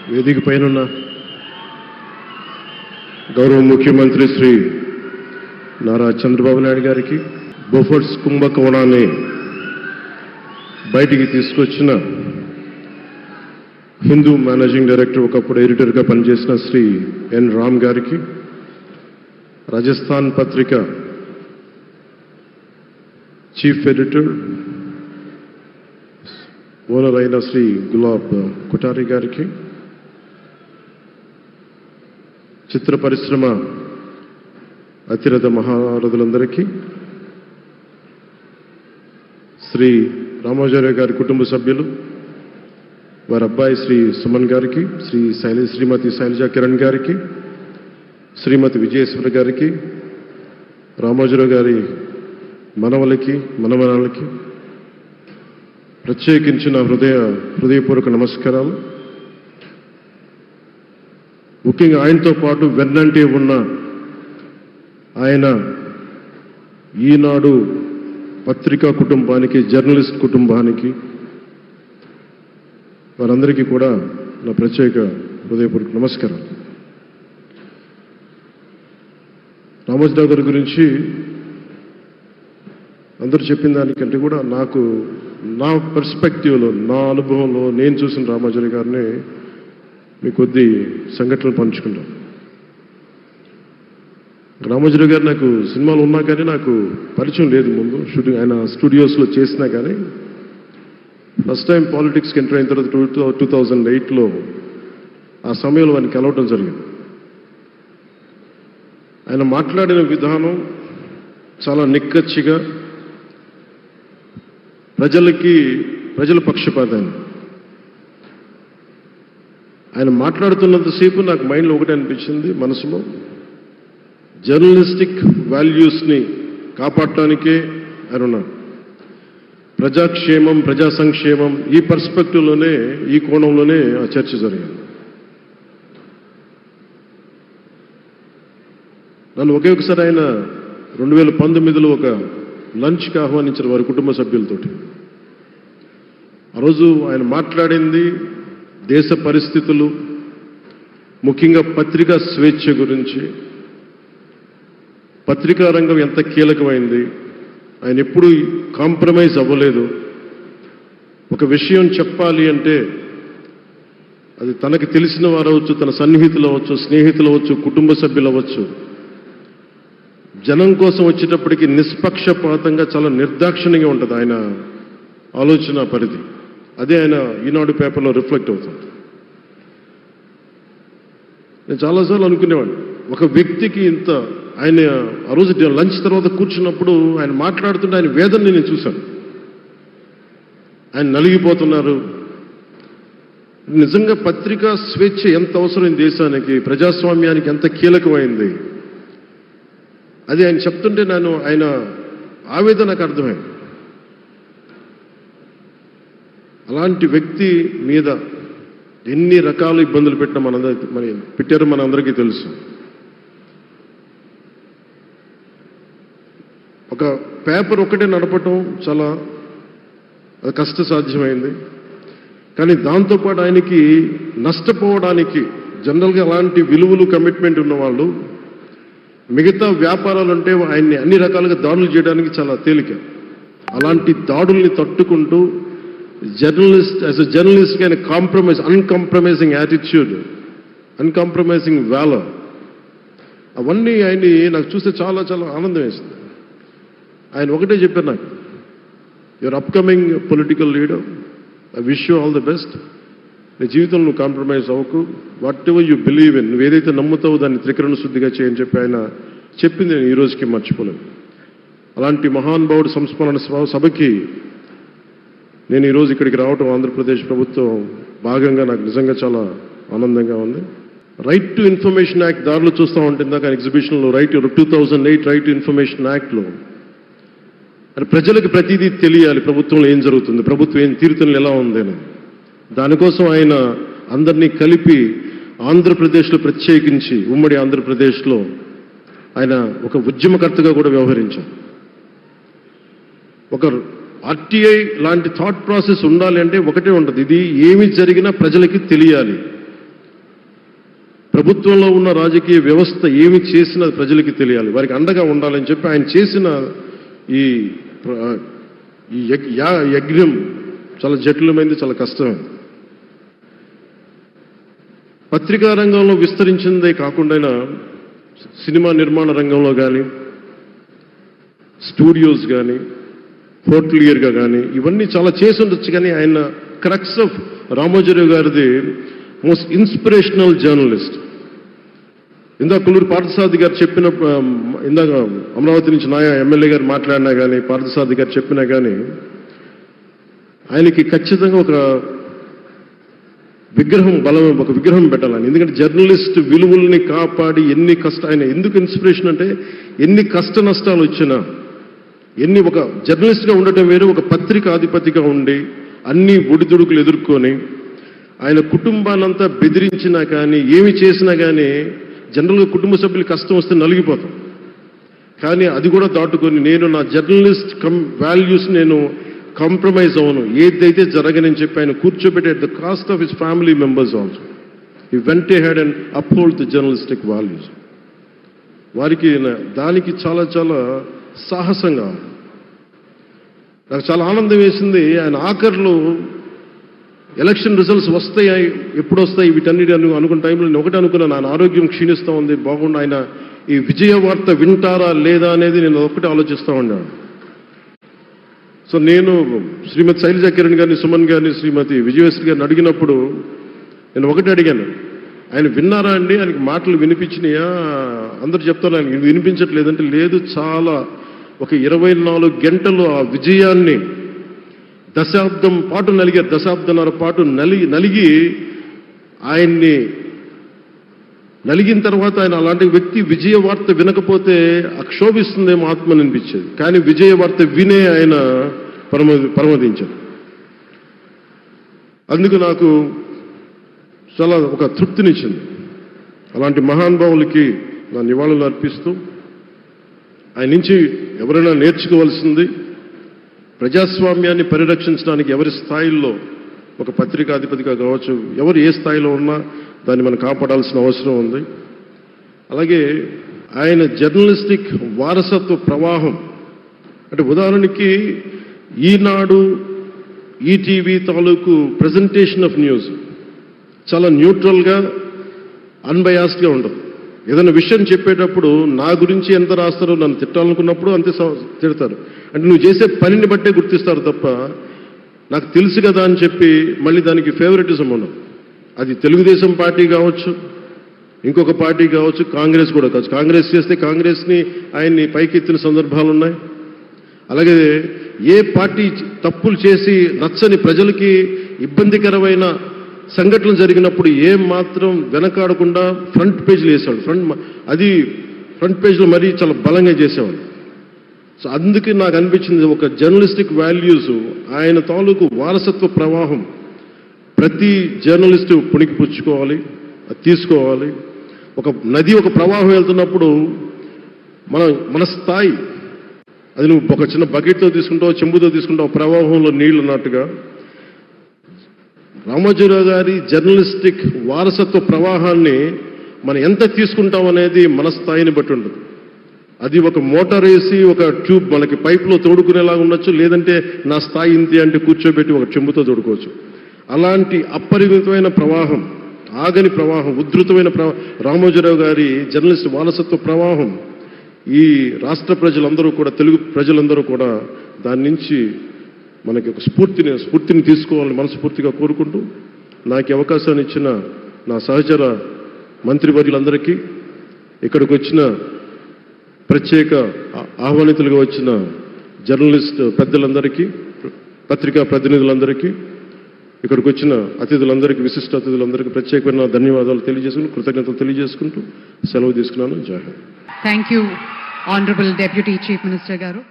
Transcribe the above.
వేదిక పైనున్న గౌరవ ముఖ్యమంత్రి శ్రీ నారా చంద్రబాబు నాయుడు గారికి, బోఫర్స్ కుంభకోణాన్ని బయటికి తీసుకొచ్చిన హిందూ మేనేజింగ్ డైరెక్టర్, ఒకప్పుడు ఎడిటర్గా పనిచేసిన శ్రీ ఎన్ రామ్ గారికి, రాజస్థాన్ పత్రిక చీఫ్ ఎడిటర్ ఓనర్ అయిన శ్రీ గులాబ్ కుటారి గారికి, చిత్ర పరిశ్రమ అతిరథ మహారథులందరికీ, శ్రీ రామోజీరావు గారి కుటుంబ సభ్యులు, వారి అబ్బాయి శ్రీ సుమన్ గారికి, శ్రీమతి శైలజా కిరణ్ గారికి, శ్రీమతి విజయేశ్వరి గారికి, రామోజీరావు గారి మనవలకి మనమనాలకి ప్రత్యేకించిన హృదయపూర్వక నమస్కారాలు. ముఖ్యంగా ఆయనతో పాటు వెన్నంటే ఉన్న ఆయన ఈనాడు పత్రికా కుటుంబానికి, జర్నలిస్ట్ కుటుంబానికి, వారందరికీ కూడా నా ప్రత్యేక హృదయపూర్వక నమస్కారం. రామోజీరావు గారి గురించి అందరూ చెప్పిన దానికంటే కూడా నాకు నా పర్స్పెక్టివ్లో, నా అనుభవంలో నేను చూసిన రామోజీరావు గారిని మీ కొద్ది సంఘటనలు పంచుకున్నాను. రామోజీరావు గారు నాకు సినిమాలు ఉన్నా కానీ నాకు పరిచయం లేదు. ముందు షూటింగ్ ఆయన స్టూడియోస్లో చేసినా కానీ ఫస్ట్ టైం పాలిటిక్స్కి ఎంటర్ అయిన తర్వాత 2008లో ఆ సమయంలో ఆయన కలవటం జరిగింది. ఆయన మాట్లాడిన విధానం చాలా నిక్కచ్చిగా, ప్రజల పక్షపాతాన్ని. ఆయన మాట్లాడుతున్నంతసేపు నాకు మైండ్లో ఒకటే అనిపించింది, మనసులో జర్నలిస్టిక్ వాల్యూస్ని కాపాడటానికే ఆయన ఉన్నాడు. ప్రజాక్షేమం, ప్రజా సంక్షేమం, ఈ పర్స్పెక్టివ్లోనే, ఈ కోణంలోనే ఆ చర్చ జరిగింది. నన్ను ఒకే ఒకసారి ఆయన 2019లో ఒక లంచ్కి ఆహ్వానించారు వారి కుటుంబ సభ్యులతోటి. ఆ రోజు ఆయన మాట్లాడింది దేశ పరిస్థితులు, ముఖ్యంగా పత్రికా స్వేచ్ఛ గురించి, పత్రికా రంగం ఎంత కీలకమైంది. ఆయన ఎప్పుడూ కాంప్రమైజ్ అవ్వలేదు. ఒక విషయం చెప్పాలి అంటే అది తనకి తెలిసిన వారు అవ్వచ్చు, తన సన్నిహితులు అవ్వచ్చు, స్నేహితులు అవ్వచ్చు, కుటుంబ సభ్యులు అవ్వచ్చు, జనం కోసం వచ్చేటప్పటికి నిష్పక్షపాతంగా చాలా నిర్దాక్షిణ్యంగా ఉంటుంది ఆయన ఆలోచన పరిధి. అదే ఆయన ఈనాడు పేపర్లో రిఫ్లెక్ట్ అవుతుంది. నేను చాలాసార్లు అనుకునేవాడిని, ఒక వ్యక్తికి ఇంత, ఆయన ఆ రోజు లంచ్ తర్వాత కూర్చున్నప్పుడు ఆయన మాట్లాడుతుంటే ఆయన వేదనని నేను చూశాను. ఆయన నలిగిపోతున్నారు. నిజంగా పత్రికా స్వేచ్ఛ ఎంత అవసరం దేశానికి, ప్రజాస్వామ్యానికి ఎంత కీలకమైంది, అది ఆయన చెప్తుంటే ఆయన ఆవేదన నాకు అర్థమైంది. అలాంటి వ్యక్తి మీద ఎన్ని రకాల ఇబ్బందులు పెట్టారో మనందరికీ తెలుసు. ఒక పేపర్ ఒకటే నడపటం చాలా కష్టసాధ్యమైంది. కానీ దాంతోపాటు ఆయనకి నష్టపోవడానికి, జనరల్గా అలాంటి విలువలు, కమిట్మెంట్ ఉన్నవాళ్ళు మిగతా వ్యాపారాలు అంటే ఆయన్ని అన్ని రకాలుగా దాడులు చేయడానికి చాలా తేలిక. అలాంటి దాడుల్ని తట్టుకుంటూ యాజ్ అ జర్నలిస్ట్ ఆయన అన్కాంప్రమైజింగ్ యాటిట్యూడ్, అన్కాంప్రమైజింగ్ వాలర్, అవన్నీ ఆయన్ని నాకు చూస్తే చాలా చాలా ఆనందం వేసింది. ఆయన ఒకటే చెప్పారు నాకు, your upcoming political leader, I wish you all the best. నీ జీవితంలో నువ్వు కాంప్రమైజ్ అవ్వకు, what ever you believe in, నువ్వు ఏదైతే నమ్ముతావో దాన్ని త్రికరణ శుద్ధిగా చేయని చెప్పి ఆయన చెప్పింది నేను ఈ రోజుకి మర్చిపోలేను. అలాంటి మహానుభావుడు సంస్మరణ సభకి నేను ఈరోజు ఇక్కడికి రావటం ఆంధ్రప్రదేశ్ ప్రభుత్వం భాగంగా నాకు నిజంగా చాలా ఆనందంగా ఉంది. రైట్ టు ఇన్ఫర్మేషన్ యాక్ట్ దారిలో చూస్తూ ఉంటుంది దాకా ఎగ్జిబిషన్లో 2008 రైట్ టు ఇన్ఫర్మేషన్ యాక్ట్లో ప్రజలకు ప్రతిదీ తెలియాలి, ప్రభుత్వంలో ఏం జరుగుతుంది, ప్రభుత్వం ఏం తీరుతెన్నులు ఎలా ఉంది అని. దానికోసం ఆయన అందరినీ కలిపి ఆంధ్రప్రదేశ్లో, ప్రత్యేకించి ఉమ్మడి ఆంధ్రప్రదేశ్లో ఆయన ఒక ఉద్యమకర్తగా కూడా వ్యవహరించారు. ఒక ఆర్టీఐ లాంటి థాట్ ప్రాసెస్ ఉండాలి అంటే ఒకటే ఉంటుంది, ఇది ఏమి జరిగినా ప్రజలకి తెలియాలి, ప్రభుత్వంలో ఉన్న రాజకీయ వ్యవస్థ ఏమి చేసినా ప్రజలకి తెలియాలి, వారికి అండగా ఉండాలని చెప్పి ఆయన చేసిన ఈ యజ్ఞం చాలా జటిలమైంది, చాలా కష్టమైంది. పత్రికా రంగంలో విస్తరించిందే కాకుండా సినిమా నిర్మాణ రంగంలో కానీ, స్టూడియోస్ కానీ, హోటలియర్గా కానీ ఇవన్నీ చాలా చేసి ఉండొచ్చు. కానీ ఆయన క్రక్స్ ఆఫ్ రామోజీరావు గారిది మోస్ట్ ఇన్స్పిరేషనల్ జర్నలిస్ట్. ఇందాక కుల్లూరు పార్థసారథి గారు చెప్పిన, ఇందాక అమరావతి నుంచి నాయ ఎమ్మెల్యే గారు మాట్లాడినా కానీ, పార్థసారథి గారు చెప్పినా కానీ ఆయనకి ఖచ్చితంగా ఒక విగ్రహం పెట్టాలని. ఎందుకంటే జర్నలిస్ట్ విలువల్ని కాపాడి ఆయన ఎందుకు ఇన్స్పిరేషన్ అంటే ఎన్ని కష్ట నష్టాలు వచ్చినా, ఒక జర్నలిస్ట్గా ఉండటం వేరు, ఒక పత్రిక అధిపతిగా ఉండి అన్ని ఒడిదుడుకులు ఎదుర్కొని ఆయన కుటుంబాన్నంతా బెదిరించినా కానీ, ఏమి చేసినా కానీ జనరల్గా కుటుంబ సభ్యులు కష్టం వస్తే నలిగిపోతాం. కానీ అది కూడా దాటుకొని నేను నా జర్నలిస్ట్ వాల్యూస్ నేను కాంప్రమైజ్ అవ్వను, ఏదైతే జరగనని చెప్పి ఆయన కూర్చోబెట్టి at the cost of his family members also he vent ahead and uphold the journalistic values. వారికి దానికి చాలా చాలా సాహసంగా నాకు చాలా ఆనందం వేసింది. ఆయన ఆఖర్లో ఎలక్షన్ రిజల్ట్స్ వస్తాయి, ఎప్పుడు వస్తాయి వీటన్నిటి అనుకున్న టైంలో నేను ఒకటి అనుకున్నాను, ఆయన ఆరోగ్యం క్షీణిస్తూ ఉంది, బాగుండు, ఆయన ఈ విజయ వార్త వింటారా లేదా అనేది నేను ఒకటి ఆలోచిస్తూ ఉన్నాను. సో నేను శ్రీమతి శైలజా కిరణ్ గారిని, సుమన్ గారిని, శ్రీమతి విజయశ్రీ గారిని అడిగినప్పుడు నేను ఒకటి అడిగాను, ఆయన విన్నారా అండి, ఆయనకి మాటలు వినిపించినాయా? అందరూ చెప్తారు ఆయనకి వినిపించట్లేదంటే, లేదు, చాలా ఒక 24 గంటలు ఆ విజయాన్ని దశాబ్దన్నర పాటు నలిగి ఆయన్ని నలిగిన తర్వాత ఆయన అలాంటి వ్యక్తి విజయ వార్త వినకపోతే అక్షోభిస్తుందేమో ఆత్మని అనిపించేది. కానీ విజయ వార్త వినే ఆయన పరమదించారు. అందుకు నాకు చాలా ఒక తృప్తినిచ్చింది. అలాంటి మహానుభావులకి నా నివాళులు అర్పిస్తూ ఆయన నుంచి ఎవరైనా నేర్చుకోవాల్సింది, ప్రజాస్వామ్యాన్ని పరిరక్షించడానికి ఎవరి స్థాయిల్లో, ఒక పత్రికాధిపతిగా కావచ్చు, ఎవరు ఏ స్థాయిలో ఉన్నా దాన్ని మనం కాపాడాల్సిన అవసరం ఉంది. అలాగే ఆయన జర్నలిస్టిక్ వారసత్వ ప్రవాహం అంటే ఉదాహరణకి ఈనాడు, ఈటీవీ తాలూకు ప్రజెంటేషన్ ఆఫ్ న్యూస్ చాలా న్యూట్రల్గా, అన్బయాస్డ్గా ఉండదు. ఏదైనా విషయం చెప్పేటప్పుడు నా గురించి ఎంత రాస్తారో, నన్ను తిట్టాలనుకున్నప్పుడు అంతే తిడతారు. అంటే నువ్వు చేసే పనిని బట్టే గుర్తిస్తారు తప్ప నాకు తెలుసు కదా అని చెప్పి మళ్ళీ దానికి ఫేవరెటిజం ఉండదు. అది తెలుగుదేశం పార్టీ కావచ్చు, ఇంకొక పార్టీ కావచ్చు, కాంగ్రెస్ కూడా కావచ్చు. కాంగ్రెస్ చేస్తే కాంగ్రెస్ని ఆయన్ని పైకెత్తిన సందర్భాలు ఉన్నాయి. అలాగే ఏ పార్టీ తప్పులు చేసి నచ్చని, ప్రజలకి ఇబ్బందికరమైన సంఘటనలు జరిగినప్పుడు ఏం మాత్రం వెనకాడకుండా ఫ్రంట్ పేజీలు వేసేవాడు. ఫ్రంట్ పేజ్లో మరీ చాలా బలంగా చేసేవాడు. సో అందుకే నాకు అనిపించింది ఒక జర్నలిస్టిక్ వాల్యూస్, ఆయన తాలూకు వారసత్వ ప్రవాహం ప్రతి జర్నలిస్టు పుణికిపుచ్చుకోవాలి, అది తీసుకోవాలి. ఒక నది ఒక ప్రవాహం వెళ్తున్నప్పుడు మన స్థాయి, అది నువ్వు ఒక చిన్న బకెట్తో తీసుకుంటావు, చెంబుతో తీసుకుంటావు, ప్రవాహంలో నీళ్ళు అన్నట్టుగా రామోజీరావు గారి జర్నలిస్టిక్ వారసత్వ ప్రవాహాన్ని మనం ఎంత తీసుకుంటాం అనేది మన స్థాయిని బట్టి ఉంటుంది. అది ఒక మోటార్ వేసి ఒక ట్యూబ్ మనకి పైప్లో తోడుకునేలాగా ఉండొచ్చు, లేదంటే నా స్థాయి ఇంతే అంటే కూర్చోబెట్టి ఒక చెంబుతో తోడుకోవచ్చు. అలాంటి అపరిమితమైన ప్రవాహం, ఆగని ప్రవాహం, ఉధృతమైన రామోజీరావు గారి జర్నలిస్ట్ వారసత్వ ప్రవాహం ఈ రాష్ట్ర ప్రజలందరూ కూడా, తెలుగు ప్రజలందరూ కూడా దాని నుంచి మనకి ఒక స్ఫూర్తిని తీసుకోవాలని మనస్ఫూర్తిగా కోరుకుంటూ, నాకు అవకాశాన్ని ఇచ్చిన నా సహచర మంత్రివర్యులందరికీ, ఇక్కడికి వచ్చిన ప్రత్యేక ఆహ్వానితులుగా వచ్చిన జర్నలిస్ట్ పెద్దలందరికీ, పత్రికా ప్రతినిధులందరికీ, ఇక్కడికి వచ్చిన అతిథులందరికీ, విశిష్ట అతిథులందరికీ ప్రత్యేకమైన ధన్యవాదాలు తెలియజేసుకుంటూ, కృతజ్ఞతలు తెలియజేసుకుంటూ సెలవు తీసుకున్నాను. జై Hind. Thank you honourable deputy chief minister గారు.